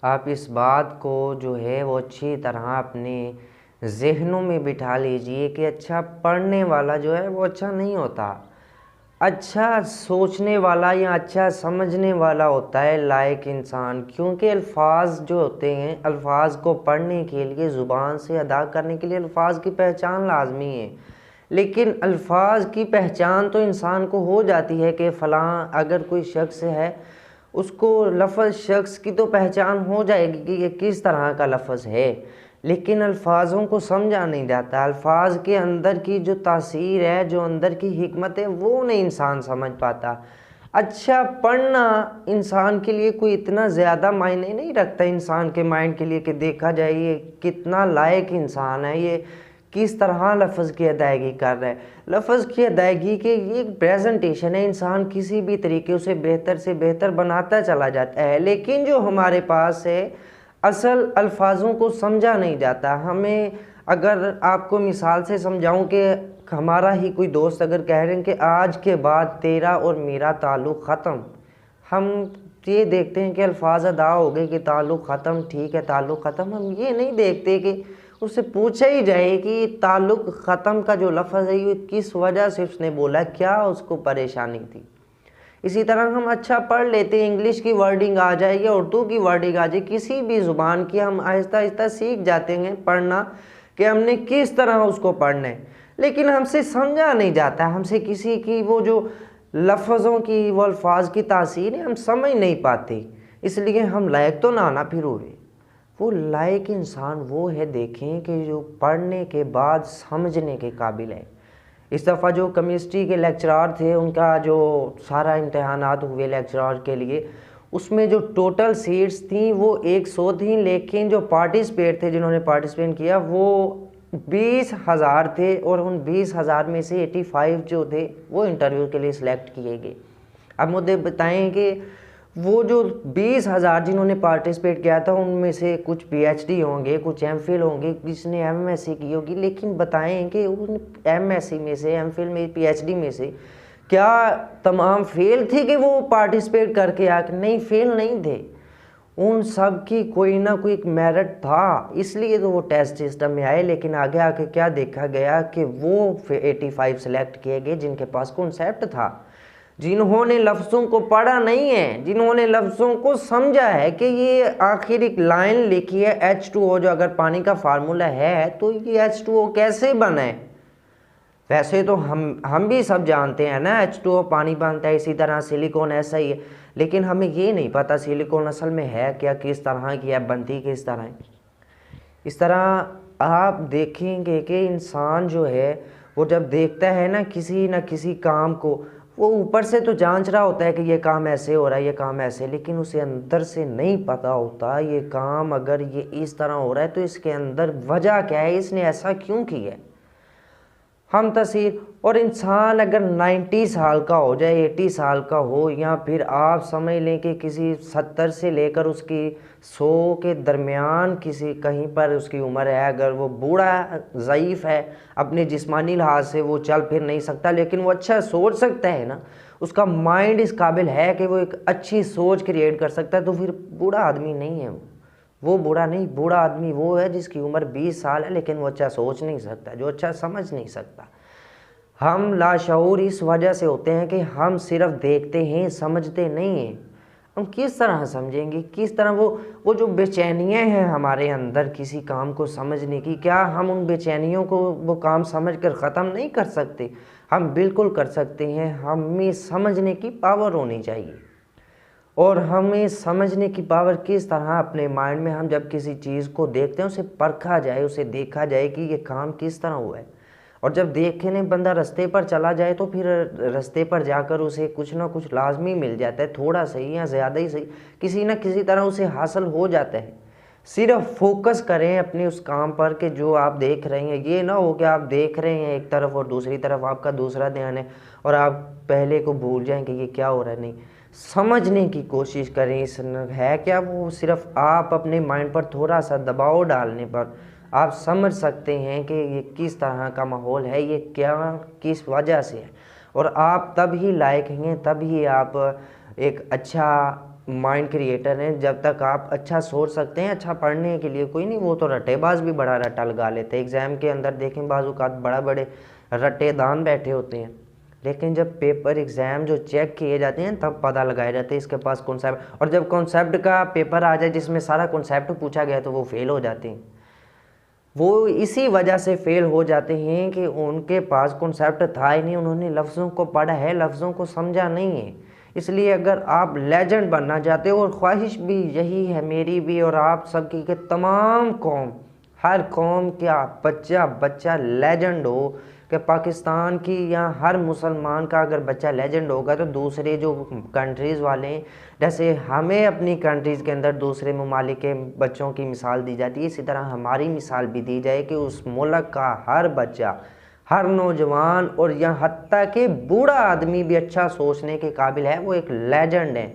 آپ اس بات کو جو ہے وہ اچھی طرح اپنے ذہنوں میں بٹھا لیجئے کہ اچھا پڑھنے والا جو ہے وہ اچھا نہیں ہوتا، اچھا سوچنے والا یا اچھا سمجھنے والا ہوتا ہے لائق انسان، کیونکہ الفاظ جو ہوتے ہیں، الفاظ کو پڑھنے کے لیے، زبان سے ادا کرنے کے لیے الفاظ کی پہچان لازمی ہے، لیکن الفاظ کی پہچان تو انسان کو ہو جاتی ہے کہ فلاں اگر کوئی شخص ہے اس کو لفظ شخص کی تو پہچان ہو جائے گی کہ یہ کس طرح کا لفظ ہے، لیکن الفاظوں کو سمجھا نہیں جاتا، الفاظ کے اندر کی جو تاثیر ہے، جو اندر کی حکمت ہے، وہ نہیں انسان سمجھ پاتا۔ اچھا پڑھنا انسان کے لیے کوئی اتنا زیادہ معنی نہیں رکھتا انسان کے مائنڈ کے لیے کہ دیکھا جائے یہ کتنا لائق انسان ہے، یہ کس طرح لفظ کی ادائیگی کر رہا ہے۔ لفظ کی ادائیگی کے یہ ایک پریزنٹیشن ہے، انسان کسی بھی طریقے اسے بہتر سے بہتر بناتا چلا جاتا ہے، لیکن جو ہمارے پاس ہے اصل الفاظوں کو سمجھا نہیں جاتا۔ ہمیں اگر آپ کو مثال سے سمجھاؤں کہ ہمارا ہی کوئی دوست اگر کہہ رہے ہیں کہ آج کے بعد تیرا اور میرا تعلق ختم، ہم یہ دیکھتے ہیں کہ الفاظ ادا ہو گئے کہ تعلق ختم، ٹھیک ہے تعلق ختم، ہم یہ نہیں دیکھتے کہ اس سے پوچھا ہی جائے کہ تعلق ختم کا جو لفظ ہے یہ کس وجہ سے اس نے بولا، کیا اس کو پریشانی تھی۔ اسی طرح ہم اچھا پڑھ لیتے ہیں، انگلش کی ورڈنگ آ جائے یا اردو کی ورڈنگ آ جائے، کسی بھی زبان کی ہم آہستہ آہستہ سیکھ جاتے ہیں پڑھنا کہ ہم نے کس طرح اس کو پڑھنا ہے، لیکن ہم سے سمجھا نہیں جاتا، ہم سے کسی کی وہ جو لفظوں کی وہ الفاظ کی تاثیر ہے ہم سمجھ نہیں پاتے، اس لیے ہم لائق تو نہ پھر ہوئے۔ وہ لائق انسان وہ ہے دیکھیں کہ جو پڑھنے کے بعد سمجھنے کے قابل ہے۔ اس دفعہ جو کیمسٹری کے لیکچرار تھے ان کا جو سارا امتحانات ہوئے لیکچرار کے لیے، اس میں جو ٹوٹل سیٹس تھیں وہ 100 تھیں، لیکن جو پارٹیسپیٹ تھے جنہوں نے پارٹیسپیٹ کیا وہ 20,000 تھے، اور ان 20,000 میں سے 85 جو تھے وہ انٹرویو کے لیے سلیکٹ کیے گئے۔ اب مجھے بتائیں کہ وہ جو 20,000 جنہوں نے پارٹیسپیٹ کیا تھا ان میں سے کچھ پی ایچ ڈی ہوں گے، کچھ ایم فل ہوں گے، کس نے ایم ایس سی کی ہوگی، لیکن بتائیں کہ ان ایم ایس سی میں سے، ایم فل میں، پی ایچ ڈی میں سے کیا تمام فیل تھے کہ وہ پارٹیسپیٹ کر کے نہیں، فیل نہیں تھے، ان سب کی کوئی نہ کوئی ایک میرٹ تھا، اس لیے تو وہ ٹیسٹ سسٹم میں آئے، لیکن آگے آ کے کیا دیکھا گیا کہ وہ 85 سلیکٹ کیے گئے جن کے پاس کنسیپٹ تھا، جنہوں نے لفظوں کو پڑھا نہیں ہے، جنہوں نے لفظوں کو سمجھا ہے کہ یہ آخر ایک لائن لکھی ہے H2O، جو اگر پانی کا فارمولہ ہے تو یہ H2O کیسے بنا ہے۔ ویسے تو ہم بھی سب جانتے ہیں نا H2O پانی بنتا ہے، اسی طرح سلیکون ایسا ہی ہے، لیکن ہمیں یہ نہیں پتہ سلیکون اصل میں ہے کیا، کس طرح کی ہے، بنتی کس طرح ہے۔ اس طرح آپ دیکھیں گے کہ انسان جو ہے وہ جب دیکھتا ہے نا کسی کام کو، وہ اوپر سے تو جانچ رہا ہوتا ہے کہ یہ کام ایسے ہو رہا ہے، یہ کام ایسے، لیکن اسے اندر سے نہیں پتہ ہوتا یہ کام اگر یہ اس طرح ہو رہا ہے تو اس کے اندر وجہ کیا ہے، اس نے ایسا کیوں کیا ہے۔ ہم تصویر، اور انسان اگر 90 سال کا ہو جائے، 80 سال کا ہو، یا پھر آپ سمجھ لیں کہ کسی 70 سے لے کر اس کی 100 کے درمیان کسی کہیں پر اس کی عمر ہے، اگر وہ بوڑھا ضعیف ہے اپنے جسمانی لحاظ سے، وہ چل پھر نہیں سکتا لیکن وہ اچھا سوچ سکتا ہے نا، اس کا مائنڈ اس قابل ہے کہ وہ ایک اچھی سوچ کریٹ کر سکتا ہے، تو پھر بوڑھا آدمی نہیں ہے وہ بوڑھا نہیں، بوڑھا آدمی وہ ہے جس کی عمر 20 سال ہے لیکن وہ اچھا سوچ نہیں سکتا، جو اچھا سمجھ نہیں سکتا۔ ہم لاشعور اس وجہ سے ہوتے ہیں کہ ہم صرف دیکھتے ہیں، سمجھتے نہیں ہیں۔ ہم کس طرح سمجھیں گے، کس طرح وہ جو بے چینیاں ہیں ہمارے اندر کسی کام کو سمجھنے کی، کیا ہم ان بے چینیوں کو وہ کام سمجھ کر ختم نہیں کر سکتے؟ ہم بالکل کر سکتے ہیں، ہمیں سمجھنے کی پاور ہونی چاہیے، اور ہمیں سمجھنے کی پاور کس طرح اپنے مائنڈ میں، ہم جب کسی چیز کو دیکھتے ہیں اسے پرکھا جائے، اسے دیکھا جائے کہ یہ کام کس طرح ہوا ہے، اور جب دیکھنے بندہ رستے پر چلا جائے تو پھر رستے پر جا کر اسے کچھ نہ کچھ لازمی مل جاتا ہے، تھوڑا صحیح یا زیادہ ہی صحیح، کسی نہ کسی طرح اسے حاصل ہو جاتا ہے۔ صرف فوکس کریں اپنے اس کام پر کہ جو آپ دیکھ رہے ہیں، یہ نہ ہو کہ آپ دیکھ رہے ہیں ایک طرف اور دوسری طرف آپ کا دوسرا دھیان ہے اور آپ پہلے کو بھول جائیں کہ یہ کیا ہو رہا ہے۔ نہیں، سمجھنے کی کوشش کریں، اس ہے کیا، وہ صرف آپ اپنے مائنڈ پر تھوڑا سا دباؤ ڈالنے پر آپ سمجھ سکتے ہیں کہ یہ کس طرح کا ماحول ہے، یہ کیا کس وجہ سے ہے، اور آپ تب ہی لائق ہیں، تب ہی آپ ایک اچھا مائنڈ کریٹر ہیں، جب تک آپ اچھا سوچ سکتے ہیں اچھا پڑھنے کے لیے کوئی نہیں، وہ تو رٹے باز بھی بڑا رٹا لگا لیتے ہیں ایگزام کے اندر، دیکھیں بعض اوقات بڑا بڑے رٹے دان بیٹھے ہوتے ہیں، لیکن جب پیپر ایگزام جو چیک کیے جاتے ہیں تب پتہ لگائے جاتے ہیں اس کے پاس کنسیپٹ، اور جب کنسیپٹ کا پیپر آ جائے جس میں سارا کنسیپٹ پوچھا گیا تو وہ فیل ہو جاتے ہیں۔ وہ اسی وجہ سے فیل ہو جاتے ہیں کہ ان کے پاس کنسیپٹ تھا ہی نہیں، انہوں نے لفظوں کو پڑھا ہے، لفظوں کو سمجھا نہیں ہے۔ اس لیے اگر آپ لیجنڈ بننا چاہتے ہو، اور خواہش بھی یہی ہے میری بھی اور آپ سب کی، کہ تمام قوم، ہر قوم کا بچہ لیجنڈ ہو، کہ پاکستان کی یا ہر مسلمان کا اگر بچہ لیجنڈ ہوگا تو دوسرے جو کنٹریز والے ہیں، جیسے ہمیں اپنی کنٹریز کے اندر دوسرے ممالک کے بچوں کی مثال دی جاتی ہے، اسی طرح ہماری مثال بھی دی جائے کہ اس ملک کا ہر بچہ، ہر نوجوان اور یہاں حتیٰ کہ بوڑھا آدمی بھی اچھا سوچنے کے قابل ہے، وہ ایک لیجنڈ ہے۔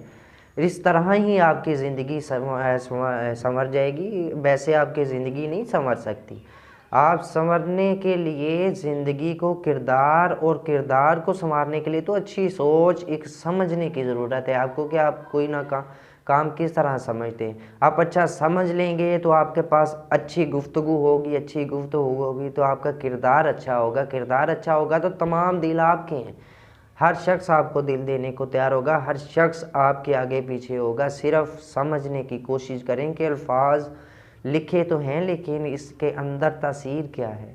اس طرح ہی آپ کی زندگی سنور جائے گی، ویسے آپ کی زندگی نہیں سنور سکتی۔ آپ سنورنے کے لیے زندگی کو کردار کو سنوارنے کے لیے تو اچھی سوچ، ایک سمجھنے کی ضرورت ہے آپ کو، کہ آپ کوئی نہ کام کس طرح سمجھتے ہیں۔ آپ اچھا سمجھ لیں گے تو آپ کے پاس اچھی گفتگو ہوگی تو آپ کا کردار اچھا ہوگا تو تمام دل آپ کے ہیں، ہر شخص آپ کو دل دینے کو تیار ہوگا، ہر شخص آپ کے آگے پیچھے ہوگا۔ صرف سمجھنے کی کوشش کریں کہ الفاظ لکھے تو ہیں لیکن اس کے اندر تاثیر کیا ہے۔